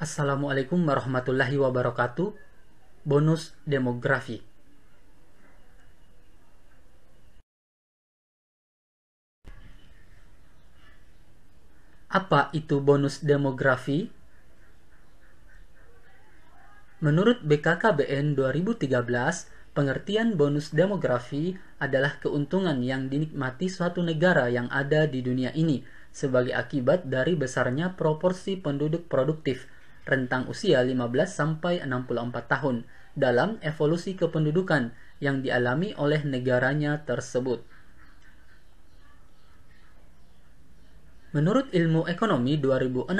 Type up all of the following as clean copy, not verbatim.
Assalamualaikum warahmatullahi wabarakatuh. Bonus demografi. Apa itu bonus demografi? Menurut BKKBN 2013, pengertian bonus demografi adalah keuntungan yang dinikmati suatu negara yang ada di dunia ini sebagai akibat dari besarnya proporsi penduduk produktif rentang usia 15 sampai 64 tahun dalam evolusi kependudukan yang dialami oleh negaranya tersebut. Menurut Ilmu Ekonomi 2016,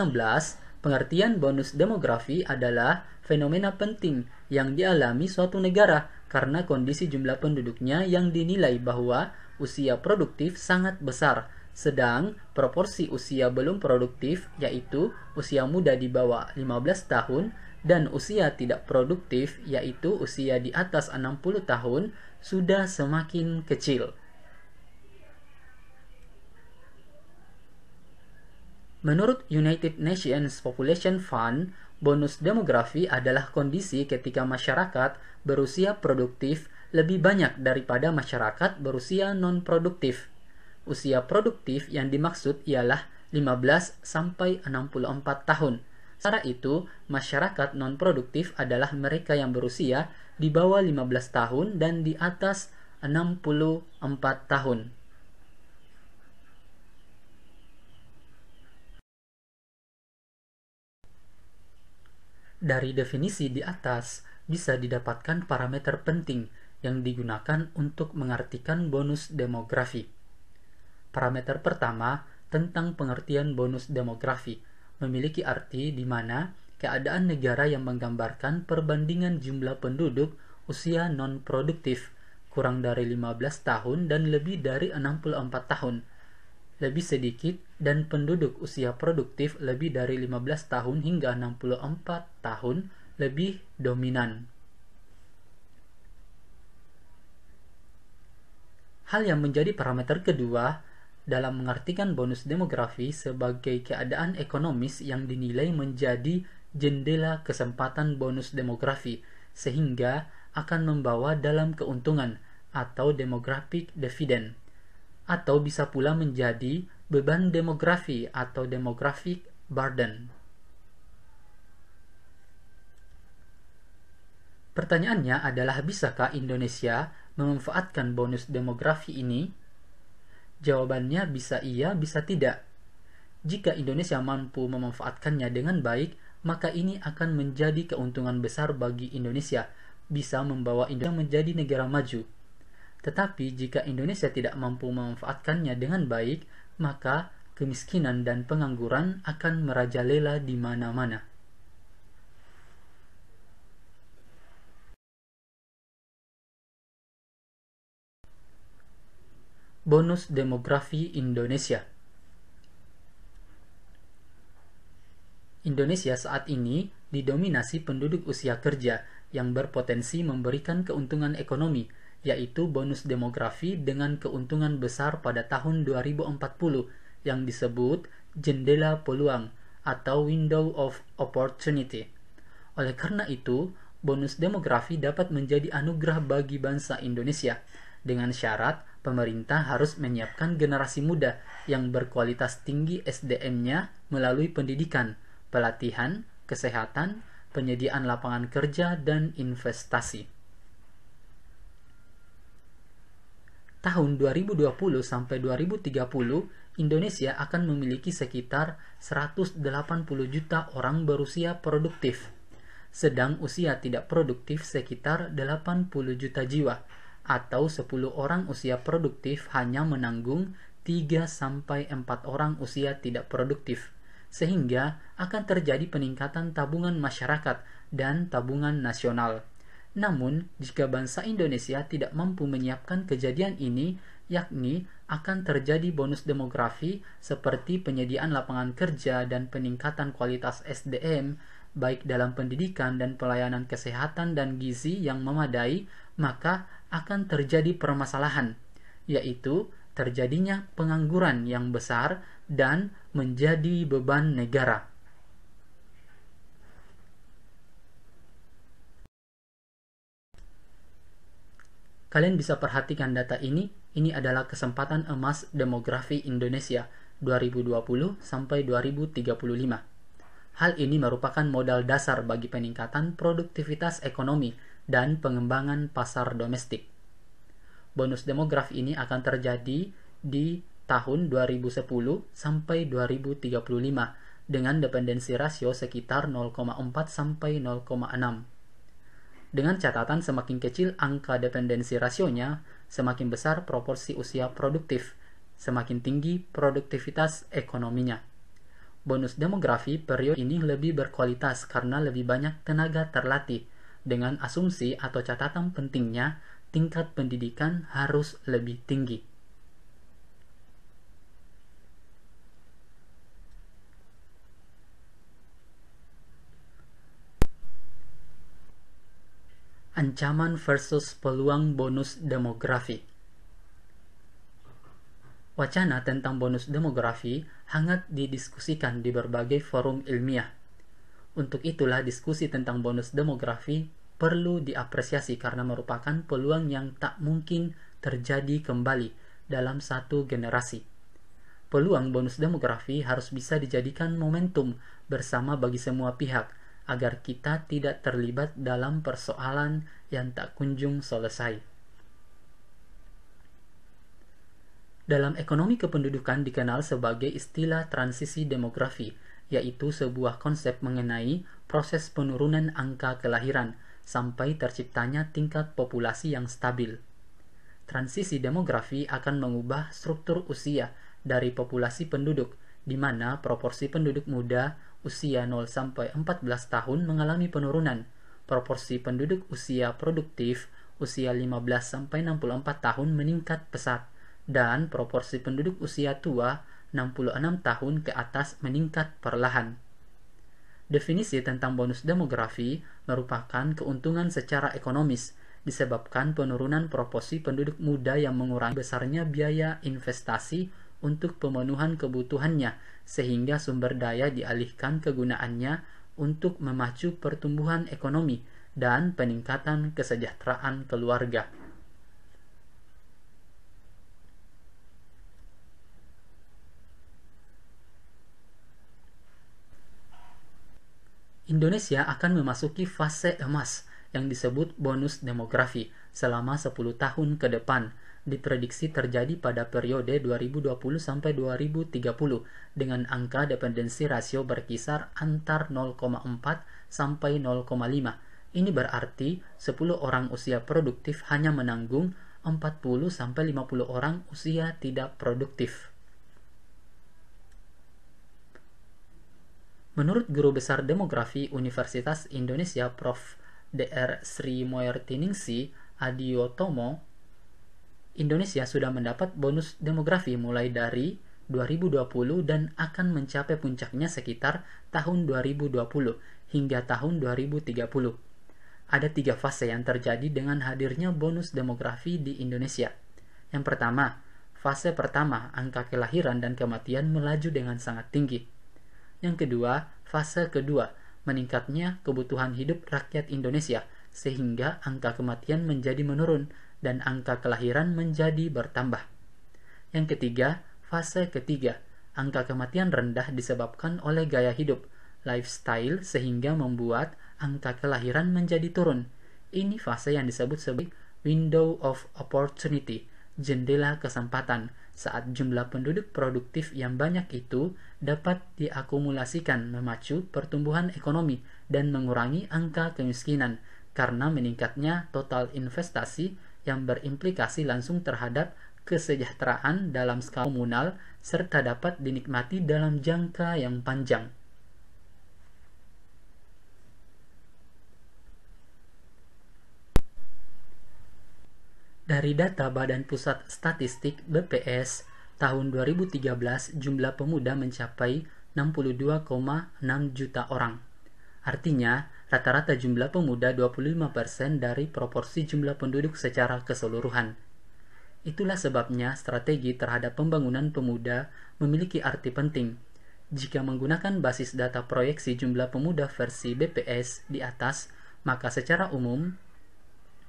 pengertian bonus demografi adalah fenomena penting yang dialami suatu negara karena kondisi jumlah penduduknya yang dinilai bahwa usia produktif sangat besar, sedang proporsi usia belum produktif, yaitu usia muda di bawah 15 tahun, dan usia tidak produktif, yaitu usia di atas 60 tahun, sudah semakin kecil. Menurut United Nations Population Fund, bonus demografi adalah kondisi ketika masyarakat berusia produktif lebih banyak daripada masyarakat berusia non-produktif. Usia produktif yang dimaksud ialah 15 sampai 64 tahun. Sementara itu, masyarakat non-produktif adalah mereka yang berusia di bawah 15 tahun dan di atas 64 tahun. Dari definisi di atas, bisa didapatkan parameter penting yang digunakan untuk mengartikan bonus demografi. Parameter pertama tentang pengertian bonus demografi memiliki arti di mana keadaan negara yang menggambarkan perbandingan jumlah penduduk usia non-produktif kurang dari 15 tahun dan lebih dari 64 tahun lebih sedikit dan penduduk usia produktif lebih dari 15 tahun hingga 64 tahun lebih dominan. Hal yang menjadi parameter kedua dalam mengartikan bonus demografi sebagai keadaan ekonomis yang dinilai menjadi jendela kesempatan bonus demografi sehingga akan membawa dalam keuntungan atau demographic dividend, atau bisa pula menjadi beban demografi atau demographic burden. Pertanyaannya adalah, bisakah Indonesia memanfaatkan bonus demografi ini? Jawabannya bisa iya, bisa tidak. Jika Indonesia mampu memanfaatkannya dengan baik, maka ini akan menjadi keuntungan besar bagi Indonesia, bisa membawa Indonesia menjadi negara maju. Tetapi jika Indonesia tidak mampu memanfaatkannya dengan baik, maka kemiskinan dan pengangguran akan merajalela di mana-mana. Bonus demografi Indonesia. Indonesia saat ini didominasi penduduk usia kerja yang berpotensi memberikan keuntungan ekonomi, yaitu bonus demografi dengan keuntungan besar pada tahun 2040 yang disebut jendela peluang atau window of opportunity. Oleh karena itu, bonus demografi dapat menjadi anugerah bagi bangsa Indonesia dengan syarat pemerintah harus menyiapkan generasi muda yang berkualitas tinggi SDM-nya melalui pendidikan, pelatihan, kesehatan, penyediaan lapangan kerja, dan investasi. Tahun 2020 sampai 2030, Indonesia akan memiliki sekitar 180 juta orang berusia produktif, sedang usia tidak produktif sekitar 80 juta jiwa, atau 10 orang usia produktif hanya menanggung 3-4 orang usia tidak produktif, sehingga akan terjadi peningkatan tabungan masyarakat dan tabungan nasional. Namun, jika bangsa Indonesia tidak mampu menyiapkan kejadian ini, yakni akan terjadi bonus demografi seperti penyediaan lapangan kerja dan peningkatan kualitas SDM, baik dalam pendidikan dan pelayanan kesehatan dan gizi yang memadai, maka akan terjadi permasalahan, yaitu terjadinya pengangguran yang besar dan menjadi beban negara. Kalian bisa perhatikan data ini adalah kesempatan emas demografi Indonesia 2020 sampai 2035. Hal ini merupakan modal dasar bagi peningkatan produktivitas ekonomi dan pengembangan pasar domestik. Bonus demografi ini akan terjadi di tahun 2010 sampai 2035 dengan dependensi rasio sekitar 0,4 sampai 0,6. Dengan catatan semakin kecil angka dependensi rasionya, semakin besar proporsi usia produktif, semakin tinggi produktivitas ekonominya. Bonus demografi periode ini lebih berkualitas karena lebih banyak tenaga terlatih, dengan asumsi atau catatan pentingnya tingkat pendidikan harus lebih tinggi. Ancaman versus peluang bonus demografi. Wacana tentang bonus demografi hangat didiskusikan di berbagai forum ilmiah. Untuk itulah diskusi tentang bonus demografi perlu diapresiasi karena merupakan peluang yang tak mungkin terjadi kembali dalam satu generasi. Peluang bonus demografi harus bisa dijadikan momentum bersama bagi semua pihak agar kita tidak terlibat dalam persoalan yang tak kunjung selesai. Dalam ekonomi kependudukan dikenal sebagai istilah transisi demografi, yaitu sebuah konsep mengenai proses penurunan angka kelahiran sampai terciptanya tingkat populasi yang stabil. Transisi demografi akan mengubah struktur usia dari populasi penduduk, di mana proporsi penduduk muda usia 0 sampai 14 tahun mengalami penurunan. Proporsi penduduk usia produktif usia 15 sampai 64 tahun meningkat pesat dan proporsi penduduk usia tua 66 tahun ke atas meningkat perlahan. Definisi tentang bonus demografi merupakan keuntungan secara ekonomis disebabkan penurunan proporsi penduduk muda yang mengurangi besarnya biaya investasi untuk pemenuhan kebutuhannya sehingga sumber daya dialihkan kegunaannya untuk memacu pertumbuhan ekonomi dan peningkatan kesejahteraan keluarga. Indonesia akan memasuki fase emas yang disebut bonus demografi selama 10 tahun ke depan. Diprediksi terjadi pada periode 2020 sampai 2030 dengan angka dependensi rasio berkisar antar 0,4 sampai 0,5. Ini berarti 10 orang usia produktif hanya menanggung 40 sampai 50 orang usia tidak produktif. Menurut Guru Besar Demografi Universitas Indonesia Prof. Dr. Sri Moyartiningsi Adiotomo, Indonesia sudah mendapat bonus demografi mulai dari 2020 dan akan mencapai puncaknya sekitar tahun 2020 hingga tahun 2030. Ada 3 fase yang terjadi dengan hadirnya bonus demografi di Indonesia. Yang pertama, fase pertama, angka kelahiran dan kematian melaju dengan sangat tinggi. Yang kedua, fase kedua, meningkatnya kebutuhan hidup rakyat Indonesia sehingga angka kematian menjadi menurun dan angka kelahiran menjadi bertambah. Yang ketiga, fase ketiga, angka kematian rendah disebabkan oleh gaya hidup, lifestyle sehingga membuat angka kelahiran menjadi turun. Ini fase yang disebut sebagai window of opportunity, jendela kesempatan, saat jumlah penduduk produktif yang banyak itu dapat diakumulasikan memacu pertumbuhan ekonomi dan mengurangi angka kemiskinan karena meningkatnya total investasi yang berimplikasi langsung terhadap kesejahteraan dalam skala komunal serta dapat dinikmati dalam jangka yang panjang. Dari data Badan Pusat Statistik (BPS) tahun 2013, jumlah pemuda mencapai 62,6 juta orang. Artinya, rata-rata jumlah pemuda 25% dari proporsi jumlah penduduk secara keseluruhan. Itulah sebabnya strategi terhadap pembangunan pemuda memiliki arti penting. Jika menggunakan basis data proyeksi jumlah pemuda versi BPS di atas, maka secara umum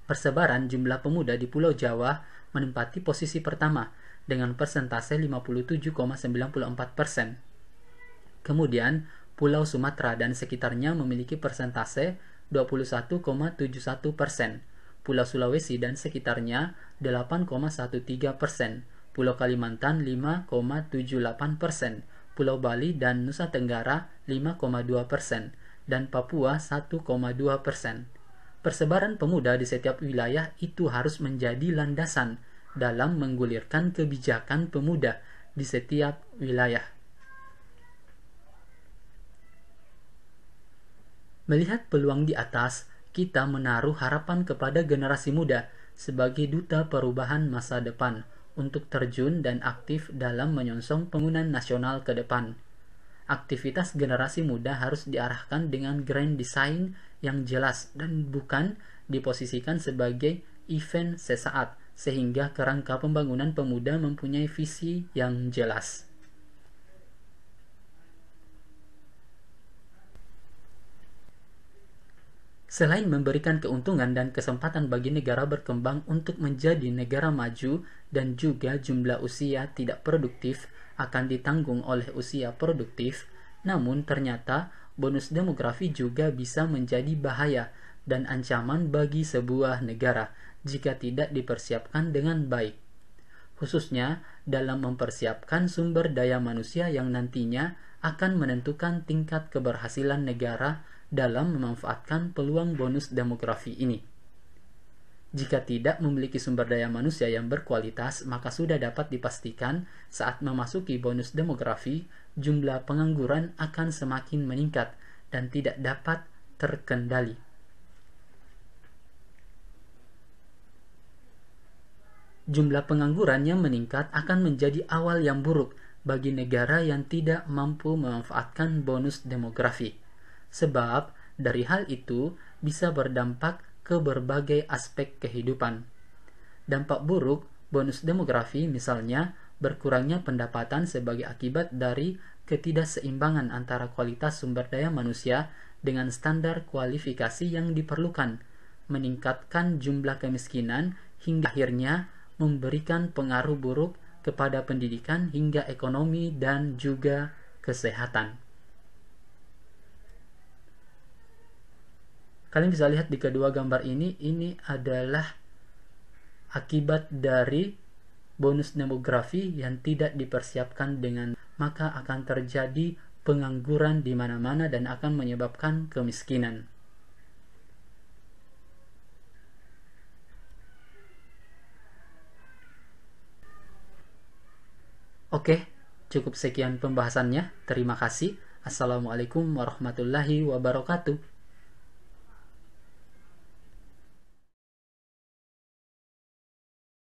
Persebaran jumlah pemuda di Pulau Jawa menempati posisi pertama dengan persentase 57,94%. Kemudian, Pulau Sumatera dan sekitarnya memiliki persentase 21,71%. Pulau Sulawesi dan sekitarnya 8,13%. Pulau Kalimantan 5,78%. Pulau Bali dan Nusa Tenggara 5,2%. Dan Papua 1,2%. Persebaran pemuda di setiap wilayah itu harus menjadi landasan dalam menggulirkan kebijakan pemuda di setiap wilayah. Melihat peluang di atas, kita menaruh harapan kepada generasi muda sebagai duta perubahan masa depan untuk terjun dan aktif dalam menyongsong pembangunan nasional ke depan. Aktivitas generasi muda harus diarahkan dengan grand design yang jelas dan bukan diposisikan sebagai event sesaat, sehingga kerangka pembangunan pemuda mempunyai visi yang jelas. Selain memberikan keuntungan dan kesempatan bagi negara berkembang untuk menjadi negara maju dan juga jumlah usia tidak produktif akan ditanggung oleh usia produktif, namun ternyata bonus demografi juga bisa menjadi bahaya dan ancaman bagi sebuah negara jika tidak dipersiapkan dengan baik. Khususnya dalam mempersiapkan sumber daya manusia yang nantinya akan menentukan tingkat keberhasilan negara dalam memanfaatkan peluang bonus demografi ini. Jika tidak memiliki sumber daya manusia yang berkualitas, maka sudah dapat dipastikan saat memasuki bonus demografi, jumlah pengangguran akan semakin meningkat dan tidak dapat terkendali. Jumlah pengangguran yang meningkat akan menjadi awal yang buruk bagi negara yang tidak mampu memanfaatkan bonus demografi. Sebab dari hal itu bisa berdampak ke berbagai aspek kehidupan. Dampak buruk bonus demografi misalnya berkurangnya pendapatan sebagai akibat dari ketidakseimbangan antara kualitas sumber daya manusia dengan standar kualifikasi yang diperlukan, meningkatkan jumlah kemiskinan hingga akhirnya memberikan pengaruh buruk kepada pendidikan hingga ekonomi dan juga kesehatan. Kalian bisa lihat di kedua gambar ini adalah akibat dari bonus demografi yang tidak dipersiapkan dengan, maka akan terjadi pengangguran di mana-mana dan akan menyebabkan kemiskinan. Oke, cukup sekian pembahasannya. Terima kasih. Assalamualaikum warahmatullahi wabarakatuh.